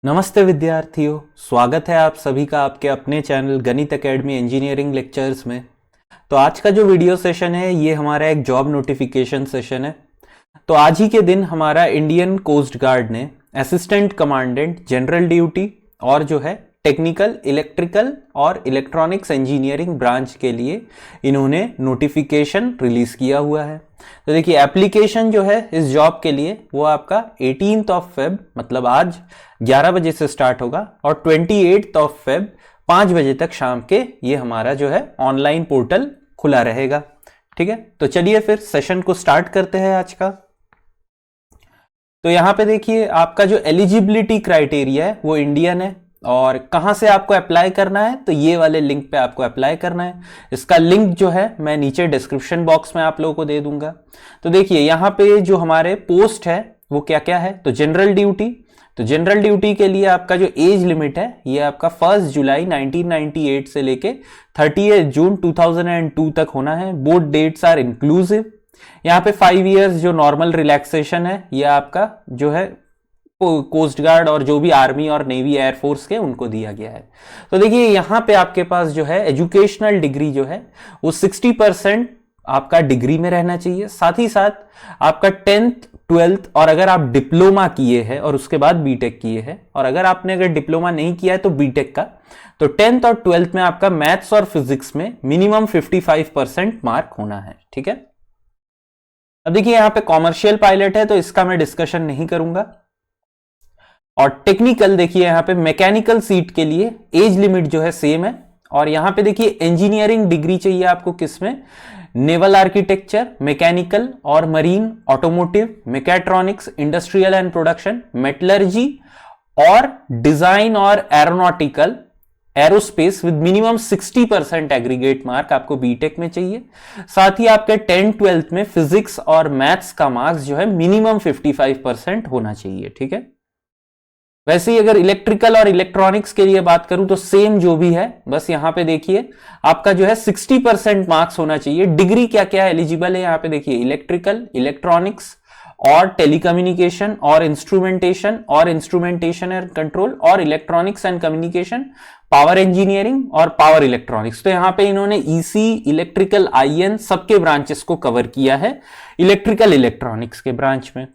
नमस्ते विद्यार्थियों, स्वागत है आप सभी का आपके अपने चैनल गणित एकेडमी इंजीनियरिंग लेक्चर्स में। तो आज का जो वीडियो सेशन है ये हमारा एक जॉब नोटिफिकेशन सेशन है। तो आज ही के दिन हमारा इंडियन कोस्ट गार्ड ने असिस्टेंट कमांडेंट जनरल ड्यूटी और जो है टेक्निकल इलेक्ट्रिकल और इलेक्ट्रॉनिक्स इंजीनियरिंग ब्रांच के लिए इन्होंने नोटिफिकेशन रिलीज किया हुआ है। तो देखिए एप्लीकेशन जो है इस जॉब के लिए वो आपका 18th ऑफ फेब मतलब आज 11 बजे से स्टार्ट होगा और 28th ऑफ फेब 5 बजे तक शाम के ये हमारा जो है ऑनलाइन पोर्टल खुला रहेगा। ठीक है, तो चलिए फिर सेशन को स्टार्ट करते हैं आज का। तो यहां पे देखिए आपका जो एलिजिबिलिटी क्राइटेरिया है वो इंडियन है और कहां से आपको अप्लाई करना है तो ये वाले लिंक पे आपको अप्लाई करना है। इसका लिंक जो है मैं नीचे डिस्क्रिप्शन बॉक्स में आप लोगों को दे दूंगा। तो देखिए यहां पे जो हमारे पोस्ट है वो क्या क्या है, तो जनरल ड्यूटी। तो जनरल ड्यूटी के लिए आपका जो एज लिमिट है ये आपका 1 जुलाई 1998 से लेके 30 जून 2002 तक होना है। Both dates are inclusive. यहाँ पे 5 इयर्स जो नॉर्मल रिलैक्सेशन है ये आपका जो है कोस्ट गार्ड और जो भी आर्मी और नेवी एयरफोर्स के उनको दिया गया है। तो देखिए यहां पे आपके पास जो है एजुकेशनल डिग्री जो है वो 60% आपका डिग्री में रहना चाहिए। साथ ही साथ आपका 10th 12th और अगर आप डिप्लोमा किए हैं और उसके बाद बीटेक किए हैं, और अगर आपने अगर डिप्लोमा नहीं किया है तो बीटेक का, तो 10th और 12th में आपका मैथ्स और फिजिक्स में मिनिमम 55% मार्क होना है। ठीक है, अब देखिए यहां पे कॉमर्शियल पायलट है तो इसका मैं डिस्कशन नहीं करूंगा। और टेक्निकल देखिए यहां पे मैकेनिकल सीट के लिए एज लिमिट जो है सेम है। और यहां पे देखिए इंजीनियरिंग डिग्री चाहिए आपको किसमें, नेवल आर्किटेक्चर, मैकेनिकल और marine, automotive, mechatronics, industrial and production, metallurgy और डिजाइन और aeronautical aerospace with minimum 60% aggregate mark आपको बीटेक में चाहिए। साथ ही आपके 10th 12th में फिजिक्स और मैथ्स का मार्क्स जो है मिनिमम 55% होना चाहिए। ठीक है, वैसे ही अगर इलेक्ट्रिकल और इलेक्ट्रॉनिक्स के लिए बात करूं तो सेम जो भी है, बस यहां पे देखिए आपका जो है 60% मार्क्स होना चाहिए। डिग्री क्या क्या एलिजिबल है यहां पे देखिए, इलेक्ट्रिकल, इलेक्ट्रॉनिक्स और टेलीकम्युनिकेशन और इंस्ट्रूमेंटेशन एंड कंट्रोल और electronics and communication, power engineering और पावर इलेक्ट्रॉनिक्स। तो यहां पे इन्होंने ईसी, इलेक्ट्रिकल, आईएन सबके ब्रांचेस को कवर किया है इलेक्ट्रिकल इलेक्ट्रॉनिक्स के ब्रांच में।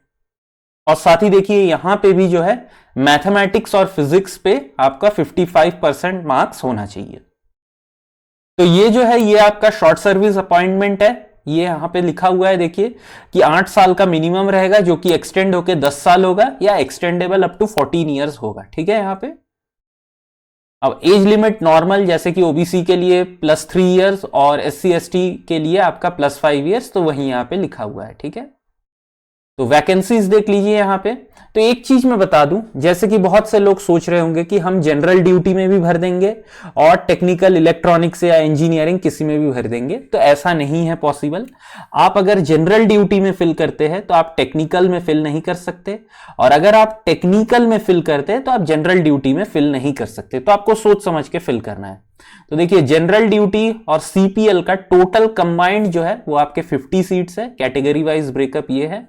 और साथ ही देखिए यहां पे भी जो है मैथमेटिक्स और फिजिक्स पे आपका 55% मार्क्स होना चाहिए। तो ये जो है ये आपका शॉर्ट सर्विस अपॉइंटमेंट है। ये यहां पे लिखा हुआ है देखिए कि 8 साल का मिनिमम रहेगा जो कि एक्सटेंड होकर 10 साल होगा या एक्सटेंडेबल अप टू 14 ईयर्स होगा। ठीक है, यहां पे अब एज लिमिट नॉर्मल जैसे कि ओबीसी के लिए +3 इयर्स और SC ST के लिए आपका +5 इयर्स, तो वही यहां पे लिखा हुआ है। ठीक है, तो वैकेंसीज देख लीजिए यहां पे। तो एक चीज मैं बता दूं, जैसे कि बहुत से लोग सोच रहे होंगे कि हम जनरल ड्यूटी में भी भर देंगे और टेक्निकल इलेक्ट्रॉनिक्स या इंजीनियरिंग किसी में भी भर देंगे, तो ऐसा नहीं है पॉसिबल। आप अगर जनरल ड्यूटी में फिल करते हैं तो आप टेक्निकल में फिल नहीं कर सकते, और अगर आप टेक्निकल में फिल करते हैं तो आप जनरल ड्यूटी में फिल नहीं कर सकते। तो आपको सोच समझ के फिल करना है। तो देखिए जनरल ड्यूटी और सीपीएल का टोटल कंबाइंड जो है वो आपके 50 सीट्स है। कैटेगरी वाइज ब्रेकअप ये है।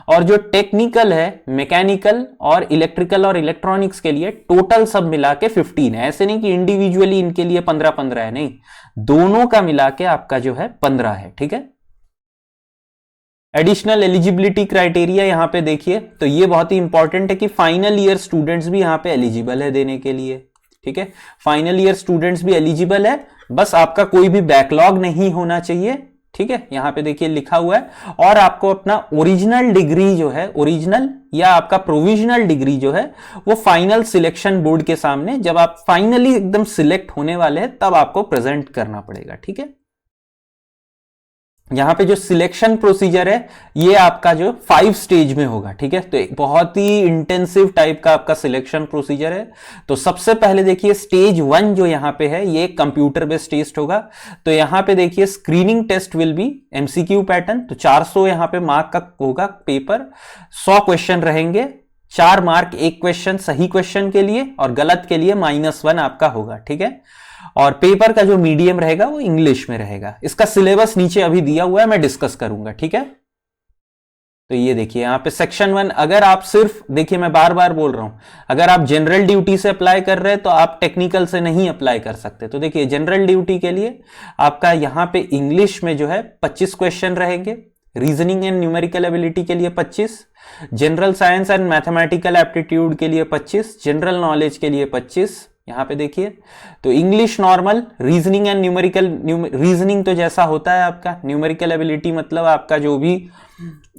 और जो टेक्निकल है, मैकेनिकल और इलेक्ट्रिकल और इलेक्ट्रॉनिक्स के लिए टोटल सब मिला के 15 है। ऐसे नहीं कि इंडिविजुअली इनके लिए 15-15 है, नहीं, दोनों का मिला के आपका जो है 15 है। ठीक है, एडिशनल एलिजिबिलिटी क्राइटेरिया यहां पे देखिए, तो ये बहुत ही इंपॉर्टेंट है कि फाइनल ईयर स्टूडेंट्स भी यहां पे एलिजिबल है देने के लिए। ठीक है, फाइनल ईयर स्टूडेंट्स भी एलिजिबल है, बस आपका कोई भी बैकलॉग नहीं होना चाहिए। ठीक है, यहां पे देखिए लिखा हुआ है। और आपको अपना ओरिजिनल डिग्री जो है, ओरिजिनल या आपका प्रोविजनल डिग्री जो है वो फाइनल सिलेक्शन बोर्ड के सामने जब आप फाइनली एकदम सिलेक्ट होने वाले हैं तब आपको प्रेजेंट करना पड़ेगा। ठीक है, यहां पे जो सिलेक्शन प्रोसीजर है ये आपका जो 5 स्टेज में होगा। ठीक है, तो एक बहुत ही इंटेंसिव टाइप का आपका सिलेक्शन प्रोसीजर है। तो सबसे पहले देखिए स्टेज 1 जो यहां पे है ये कंप्यूटर बेस्ड टेस्ट होगा। तो यहां पे देखिए screening test will be MCQ pattern. तो 400 यहां पे मार्क का होगा पेपर, 100 क्वेश्चन रहेंगे, 4 मार्क एक क्वेश्चन सही क्वेश्चन के लिए और गलत के लिए -1 आपका होगा। ठीक है, और पेपर का जो मीडियम रहेगा वो इंग्लिश में रहेगा। इसका सिलेबस नीचे अभी दिया हुआ है, मैं डिस्कस करूंगा। ठीक है, तो ये देखिए यहाँ पे सेक्शन 1, अगर आप सिर्फ देखिए, मैं बार बार बोल रहा हूं, अगर आप जनरल ड्यूटी से अप्लाई कर रहे हैं तो आप टेक्निकल से नहीं अप्लाई कर सकते। तो देखिए जनरल ड्यूटी के लिए आपका यहाँ पे इंग्लिश में जो है 25 क्वेश्चन रहेंगे, रीजनिंग एंड न्यूमेरिकल एबिलिटी के लिए 25, general science and mathematical aptitude के लिए 25, जनरल नॉलेज के लिए 25। यहां पे देखिए, तो English normal, reasoning and numerical, reasoning तो जैसा होता है आपका, न्यूमेरिकल एबिलिटी मतलब आपका जो भी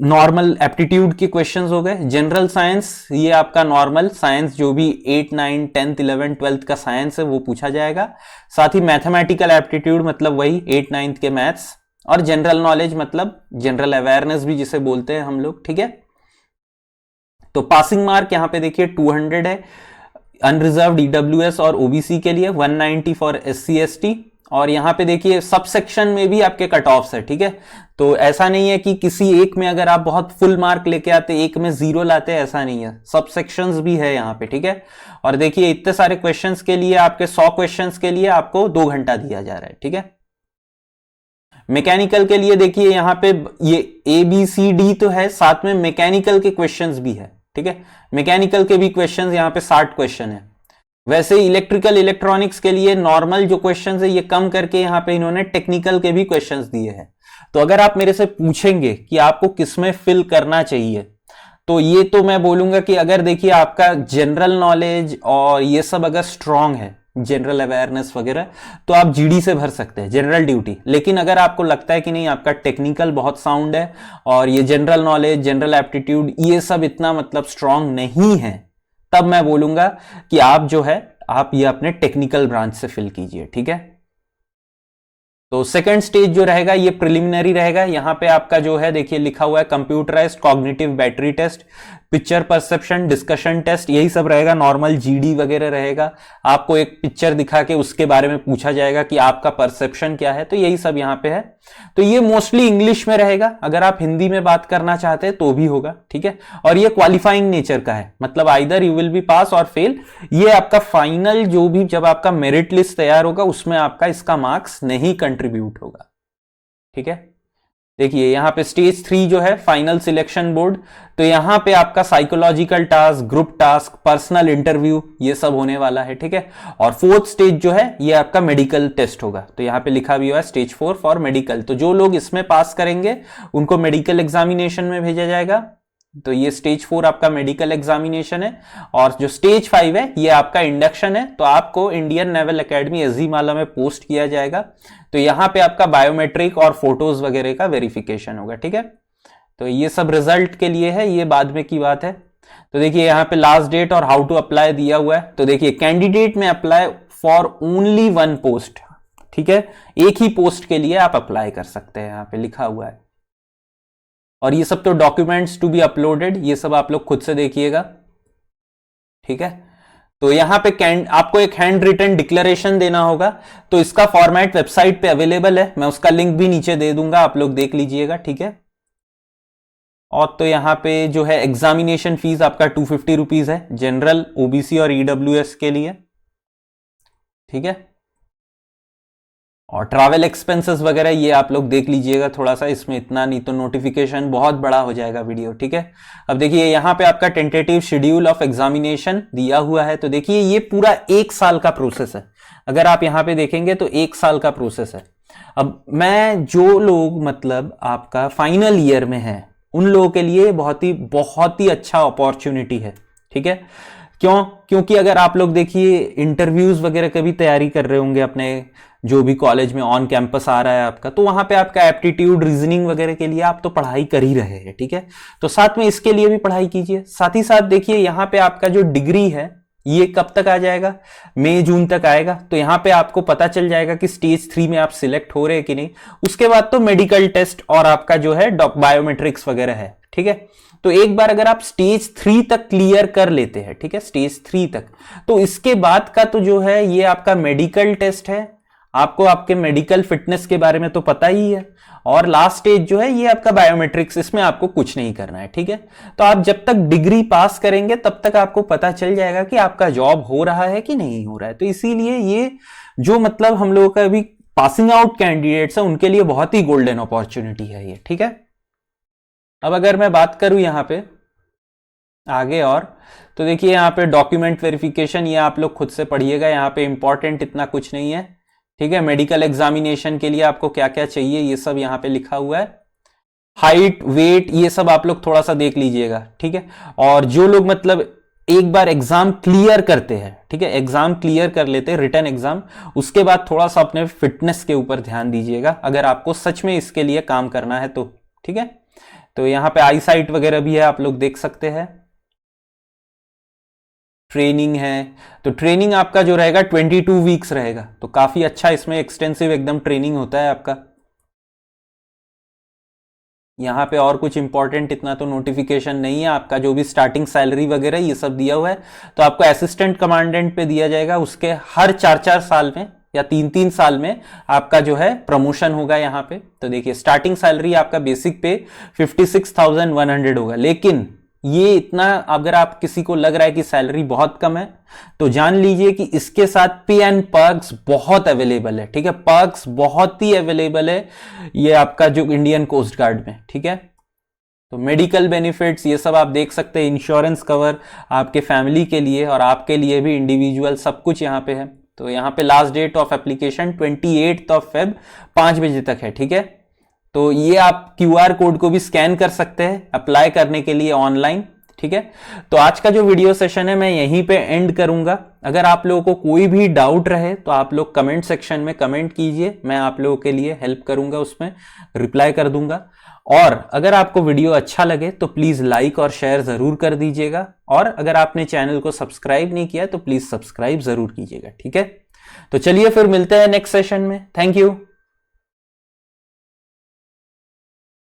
नॉर्मल एप्टीट्यूड के क्वेश्चंस हो गए, जनरल साइंस ये आपका नॉर्मल साइंस जो भी 8, 9, 10, 11, 12 का साइंस है वो पूछा जाएगा, साथ ही मैथमेटिकल एप्टीट्यूड मतलब वही 8, 9 के मैथ्स, और जनरल नॉलेज मतलब जनरल अवेयरनेस भी जिसे बोलते हैं हम लोग, ठीक है। तो पासिंग मार्क यहां पे देखिए 200 है अनरिजर्व्ड ईडब्ल्यूएस और ओबीसी के लिए, 190 फॉर एससी एसटी, और यहां पे देखिए सब सेक्शन में भी आपके कट ऑफ्स है, ठीक है। तो ऐसा नहीं है कि किसी एक में अगर आप बहुत फुल मार्क लेके आते, एक में 0 लाते, ऐसा नहीं है, सब सेक्शंस भी है यहां पे, ठीक है। और देखिए इतने सारे क्वेश्चंस के लिए, आपके 100 क्वेश्चंस के लिए आपको 2 घंटा दिया जा रहा है, ठीक है। मैकेनिकल के लिए देखिए यहां पे ये ए बी सी डी तो है, साथ में मैकेनिकल के क्वेश्चंस भी है, ठीक है। मैकेनिकल के भी क्वेश्चंस यहां पे 60 क्वेश्चन है। वैसे इलेक्ट्रिकल इलेक्ट्रॉनिक्स के लिए नॉर्मल जो क्वेश्चंस है ये कम करके यहां पे इन्होंने टेक्निकल के भी क्वेश्चंस दिए हैं। तो अगर आप मेरे से पूछेंगे कि आपको किसमें फिल करना चाहिए, तो ये तो मैं बोलूंगा कि अगर देखिए आपका जनरल नॉलेज और ये सब अगर स्ट्रांग है, जनरल अवेयरनेस वगैरह, तो आप जीडी से भर सकते हैं जनरल ड्यूटी। लेकिन अगर आपको लगता है कि नहीं आपका टेक्निकल बहुत साउंड है और ये जनरल नॉलेज, जनरल एप्टीट्यूड ये सब इतना मतलब स्ट्रांग नहीं है, तब मैं बोलूंगा कि आप जो है आप ये अपने टेक्निकल ब्रांच से फिल कीजिए, ठीक है। तो सेकंड स्टेज जो रहेगा ये प्रिलिमिनरी रहेगा। यहां पे आपका जो है देखिए लिखा हुआ है computerised cognitive battery test, picture perception, discussion test, यही सब रहेगा। नॉर्मल जीडी वगैरह रहेगा, आपको एक पिक्चर दिखा के उसके बारे में पूछा जाएगा कि आपका परसेप्शन क्या है, तो यही सब यहां पे है। तो ये मोस्टली इंग्लिश में रहेगा, अगर आप हिंदी में बात करना चाहते हैं तो भी होगा, ठीक है। और ये क्वालिफाइंग नेचर का है, मतलब आइदर यू विल बी पास और फेल। ये आपका फाइनल जो भी जब आपका मेरिट लिस्ट तैयार होगा उसमें आपका इसका मार्क्स नहीं कंट्रीब्यूट होगा, ठीक है। देखिए यहां पे स्टेज 3 जो है फाइनल सिलेक्शन बोर्ड, तो यहां पे आपका psychological task, group task, personal interview ये सब होने वाला है, ठीक है। और फोर्थ स्टेज जो है ये आपका मेडिकल टेस्ट होगा, तो यहां पे लिखा भी हुआ है स्टेज 4 फॉर मेडिकल। तो जो लोग इसमें पास करेंगे उनको मेडिकल एग्जामिनेशन में भेजा जाएगा। तो ये स्टेज 4 आपका मेडिकल एग्जामिनेशन है, और जो स्टेज 5 है ये आपका इंडक्शन है। तो आपको इंडियन नेवल एकेडमी एजीमाला में पोस्ट किया जाएगा, तो यहां पे आपका बायोमेट्रिक और फोटोज वगैरह का वेरिफिकेशन होगा, ठीक है। तो ये सब रिजल्ट के लिए है, ये बाद में की बात है। तो देखिए यहां पे लास्ट डेट और हाउ टू अप्लाई दिया हुआ है। तो देखिए कैंडिडेट में अप्लाई फॉर ओनली 1 पोस्ट, ठीक है, एक ही पोस्ट के लिए आप अप्लाई कर सकते हैं, यहां पे लिखा हुआ है। और ये सब तो डॉक्यूमेंट्स टू बी अपलोडेड, ये सब आप लोग खुद से देखिएगा, ठीक है। तो यहां पे आपको एक हैंड रिटन डिक्लेरेशन देना होगा, तो इसका फॉर्मेट वेबसाइट पे अवेलेबल है, मैं उसका लिंक भी नीचे दे दूंगा, आप लोग देख लीजिएगा, ठीक है। और तो यहां पे जो है एग्जामिनेशन फीस आपका 250 रुपीज है, जनरल, ओबीसी और ईडब्ल्यूएस के लिए, ठीक है। और ट्रैवल एक्सपेंसेस वगैरह ये आप लोग देख लीजिएगा थोड़ा सा, इसमें इतना नहीं तो नोटिफिकेशन बहुत बड़ा हो जाएगा वीडियो, ठीक है। अब देखिए यहाँ पे आपका टेंटेटिव शेड्यूल ऑफ एग्जामिनेशन दिया हुआ है। तो देखिए ये पूरा 1 साल का प्रोसेस है, अगर आप यहाँ पे देखेंगे तो 1 साल का प्रोसेस है। अब मैं जो लोग मतलब आपका फाइनल ईयर में है उन लोगों के लिए बहुत ही अच्छा अपॉर्चुनिटी है, ठीक है। क्योंकि अगर आप लोग देखिए इंटरव्यूज वगैरह का भी तैयारी कर रहे होंगे अपने जो भी कॉलेज में ऑन कैंपस आ रहा है आपका, तो वहां पे आपका एप्टीट्यूड, रीजनिंग वगैरह के लिए आप तो पढ़ाई कर ही रहे हैं, ठीक है। तो साथ में इसके लिए भी पढ़ाई कीजिए। साथ ही साथ देखिए यहाँ पे आपका जो डिग्री है ये कब तक आ जाएगा, मई जून तक आएगा। तो यहां पे आपको पता चल जाएगा कि स्टेज 3 में आप सिलेक्ट हो रहे हैं कि नहीं। उसके बाद तो मेडिकल टेस्ट और आपका जो है बायोमेट्रिक्स वगैरह है, ठीक है। तो एक बार अगर आप स्टेज 3 तक क्लियर कर लेते हैं, ठीक है, स्टेज 3 तक, तो इसके बाद का तो जो है ये आपका मेडिकल टेस्ट है, आपको आपके मेडिकल फिटनेस के बारे में तो पता ही है। और लास्ट स्टेज जो है ये आपका बायोमेट्रिक्स, इसमें आपको कुछ नहीं करना है, ठीक है। तो आप जब तक डिग्री पास करेंगे तब तक आपको पता चल जाएगा कि आपका जॉब हो रहा है कि नहीं हो रहा है। तो इसीलिए ये जो मतलब हम लोगों का अभी पासिंग आउट कैंडिडेट्स है उनके लिए बहुत ही गोल्डन अपॉर्चुनिटी है ये, ठीक है। अब अगर मैं बात करूं यहाँ पे आगे और, तो देखिए यहाँ पे डॉक्यूमेंट वेरिफिकेशन, ये आप लोग खुद से पढ़िएगा, यहाँ पे इंपॉर्टेंट इतना कुछ नहीं है, ठीक है। मेडिकल एग्जामिनेशन के लिए आपको क्या क्या चाहिए ये सब यहाँ पे लिखा हुआ है, हाइट वेट ये सब आप लोग थोड़ा सा देख लीजिएगा, ठीक है। और जो लोग मतलब एक बार एग्जाम क्लियर करते हैं, ठीक है, एग्जाम क्लियर कर लेते हैं रिटन एग्जाम, उसके बाद थोड़ा सा अपने फिटनेस के ऊपर ध्यान दीजिएगा अगर आपको सच में इसके लिए काम करना है तो, ठीक है। तो यहां पे आई साइट वगैरह भी है, आप लोग देख सकते हैं। ट्रेनिंग है, तो ट्रेनिंग आपका जो रहेगा 22 वीक्स रहेगा, तो काफी अच्छा इसमें एक्सटेंसिव एकदम ट्रेनिंग होता है आपका। यहाँ पे और कुछ इंपॉर्टेंट इतना तो नोटिफिकेशन नहीं है, आपका जो भी स्टार्टिंग सैलरी वगैरह ये सब दिया हुआ है, तो आपको असिस्टेंट कमांडेंट पे दिया जाएगा, उसके हर 4-4 साल में या 3-3 साल में आपका जो है प्रमोशन होगा यहाँ पे। तो देखिए स्टार्टिंग सैलरी आपका बेसिक पे 56,100 होगा, लेकिन ये इतना अगर आप किसी को लग रहा है कि सैलरी बहुत कम है, तो जान लीजिए कि इसके साथ पे एंड पर्क्स बहुत अवेलेबल है, ठीक है, पर्क्स बहुत ही अवेलेबल है ये आपका जो इंडियन कोस्ट गार्ड में, ठीक है। तो मेडिकल बेनिफिट्स ये सब आप देख सकते हैं, इंश्योरेंस कवर आपके फैमिली के लिए और आपके लिए भी इंडिविजुअल, सब कुछ यहाँ पे है। तो यहाँ पे last date of application 28 Feb 5 बजे तक है, ठीक है। तो ये आप QR कोड को भी स्कैन कर सकते हैं अप्लाई करने के लिए ऑनलाइन, ठीक है। तो आज का जो वीडियो सेशन है मैं यहीं पे एंड करूंगा। अगर आप लोगों को कोई भी डाउट रहे तो आप लोग कमेंट सेक्शन में कमेंट कीजिए, मैं आप लोगों के लिए हेल्प करूंगा, उसमें रिप्लाई कर दूंगा। और अगर आपको वीडियो अच्छा लगे तो प्लीज लाइक और शेयर जरूर कर दीजिएगा, और अगर आपने चैनल को सब्सक्राइब नहीं किया तो प्लीज सब्सक्राइब जरूर कीजिएगा, ठीक है। तो चलिए फिर मिलते हैं नेक्स्ट सेशन में, थैंक यू।